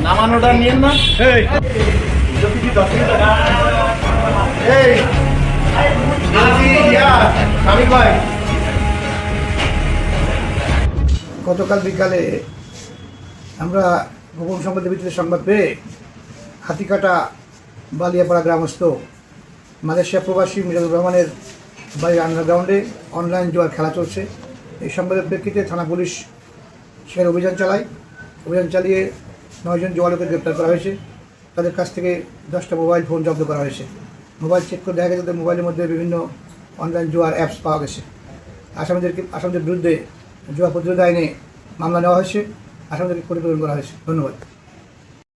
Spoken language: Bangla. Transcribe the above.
নামানোটা নিয়েন না। গতকাল বিকালে আমরা গোপন সংবাদের ভিত্তিতে সংবাদ পেয়ে হাতিকাটা বালিয়াপাড়া গ্রামস্থ মালয়েশিয়া প্রবাসী মিজানুর রহমানের বাড়ির আন্ডারগ্রাউন্ডে অনলাইন জুয়ার খেলা চলছে। এই সংবাদের প্রেক্ষিতে থানা পুলিশ সেখানে অভিযান চালায়। অভিযান চালিয়ে 9 জন জুয়ালোকে গ্রেপ্তার করা হয়েছে। তাদের কাছ থেকে 10টা মোবাইল ফোন জব্দ করা হয়েছে। মোবাইল চেক করে দেখা গেছে তাদের মোবাইলের মধ্যে বিভিন্ন অনলাইন জুয়ার অ্যাপস পাওয়া গেছে। আসামিদের বিরুদ্ধে জুয়া প্রতিরোধ আইনে মামলা নেওয়া হয়েছে। আসামিদেরকে ক্ষতিপূরণ করা হয়েছে। ধন্যবাদ।